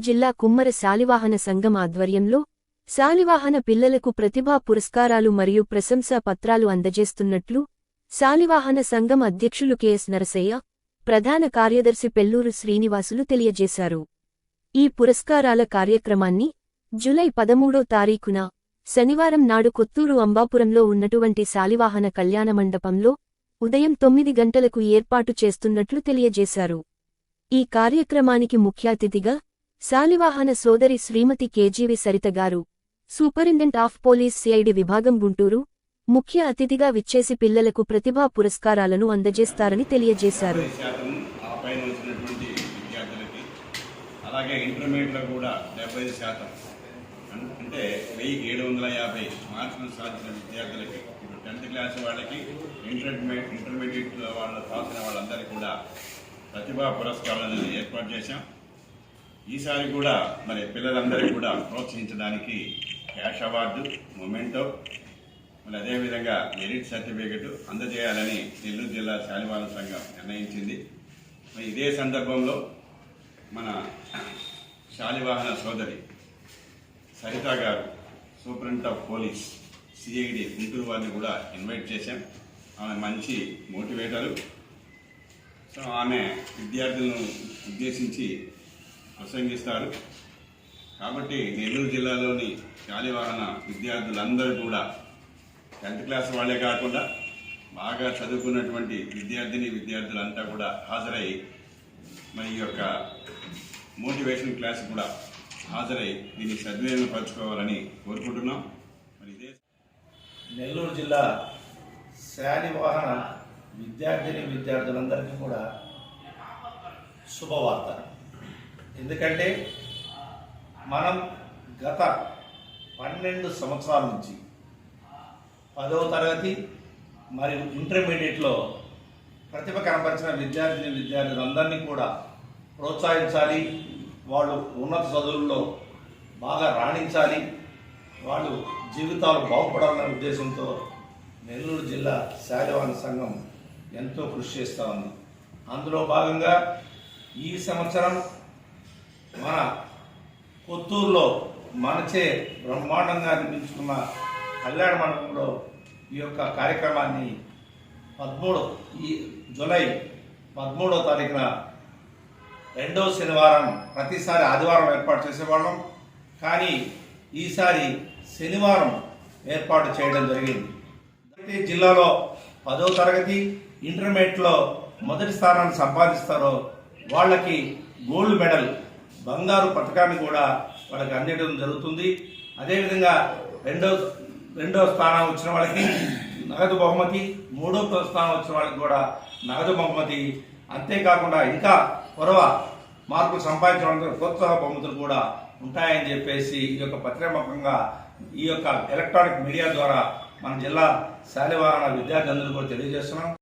జిల్లా కుమ్మర శాలివాహన సంఘం ఆధ్వర్యంలో శాలివాహన పిల్లలకు ప్రతిభా పురస్కారాలు మరియు ప్రశంసా పత్రాలు అందజేస్తున్నట్లు శాలివాహన సంఘం అధ్యక్షులు కెఎస్ నరసయ్య, ప్రధాన కార్యదర్శి పెల్లూరు శ్రీనివాసులు తెలియజేశారు. ఈ పురస్కారాల కార్యక్రమాన్ని జూలై 13వ తారీఖున శనివారం నాడు కొత్తూరు అంబాపురంలో ఉన్నటువంటి శాలివాహన కళ్యాణ మండపంలో ఉదయం 9 గంటలకు ఏర్పాటు చేస్తున్నట్లు తెలియజేశారు. ఈ కార్యక్రమానికి ముఖ్యాతిథిగా శాలివాహన సోదరి శ్రీమతి కేజీవి సరిత గారు, సూపరింటెండెంట్ ఆఫ్ పోలీస్ సిఐడి విభాగం గుంటూరు, ముఖ్య అతిథిగా విచ్చేసి పిల్లలకు ప్రతిభా పురస్కారాలను అందజేస్తారని తెలియజేశారు. అలాగే ఇంటర్మీడియట్లో కూడా 75%, అంటే 1750 మార్కులు సాధించిన విద్యార్థులకి, ఇప్పుడు 10th క్లాస్ వాళ్ళకి, ఇంటర్మీడియట్లో వాళ్ళు రాసిన వాళ్ళందరికీ కూడా ప్రతిభా పురస్కారాలను ఏర్పాటు చేశాం. ఈసారి కూడా మరి పిల్లలందరికీ కూడా ప్రోత్సహించడానికి క్యాష్ అవార్డు, మొమెంటో, మరి అదేవిధంగా మెరిట్ సర్టిఫికెట్ అందజేయాలని నెల్లూరు జిల్లా శాలివాహన సంఘం నిర్ణయించింది. మరి ఇదే సందర్భంలో మన శాలివాహన సోదరి సరిత గారు, superintendent of police CID Guntur వారిని కూడా ఇన్వైట్ చేశాం. ఆమె మంచి మోటివేటరు. సో ఆమె విద్యార్థులను ఉద్దేశించి ప్రసంగిస్తారు. కాబట్టి నెల్లూరు జిల్లాలోని శాలివాహన విద్యార్థులందరూ కూడా 10th క్లాస్ వాళ్లే కాకుండా బాగా చదువుకున్నటువంటి విద్యార్థులంతా కూడా హాజరై మరి ఈ యొక్క మోటివేషన్ క్లాస్ కూడా హాజరై దీన్ని సద్వినియోగపరచుకోవాలని కోరుకుంటున్నాం. మరి ఇదే నెల్లూరు జిల్లా శాలివాహన విద్యార్థులందరికీ కూడా శుభవార్త. ఎందుకంటే మనం గత 12 సంవత్సరాల నుంచి 10వ తరగతి మరియు ఇంటర్మీడియట్లో ప్రతిభ కనపరిచిన విద్యార్థులందరినీ కూడా ప్రోత్సహించాలి, వాళ్ళు ఉన్నత చదువుల్లో బాగా రాణించాలి, వాళ్ళు జీవితాలు బాగుపడాలనే ఉద్దేశంతో నెల్లూరు జిల్లా శాలివాహన సంఘం ఎంతో కృషి చేస్తూ ఉంది. అందులో భాగంగా ఈ సంవత్సరం మన కొత్తూరులో మనచే బ్రహ్మాండంగా నిర్మించుకున్న కళ్యాణ మండపంలో ఈ యొక్క కార్యక్రమాన్ని జూలై 13వ తారీఖున 2వ శనివారం, ప్రతిసారి ఆదివారం ఏర్పాటు చేసేవాళ్ళం, కానీ ఈసారి శనివారం ఏర్పాటు చేయడం జరిగింది. అయితే జిల్లాలో 10వ తరగతి ఇంటర్మీడియట్లో మొదటి స్థానాన్ని సంపాదిస్తారో వాళ్ళకి గోల్డ్ మెడల్, బంగారు పథకాన్ని కూడా వాళ్ళకి అందించడం జరుగుతుంది. అదేవిధంగా రెండవ స్థానం వచ్చిన వాళ్ళకి నగదు బహుమతి, 3వ స్థానం వచ్చిన వాళ్ళకి కూడా నగదు బహుమతి, అంతేకాకుండా ఇంకా పొరవ మార్కులు సంపాదించిన వాళ్ళకి ప్రోత్సాహ బహుమతులు కూడా ఉంటాయని చెప్పేసి ఈ యొక్క పత్రికాముఖంగా ఈ యొక్క ఎలక్ట్రానిక్ మీడియా ద్వారా మన జిల్లా శాలివాహన విద్యార్థులందరూ కూడా తెలియజేస్తున్నాం.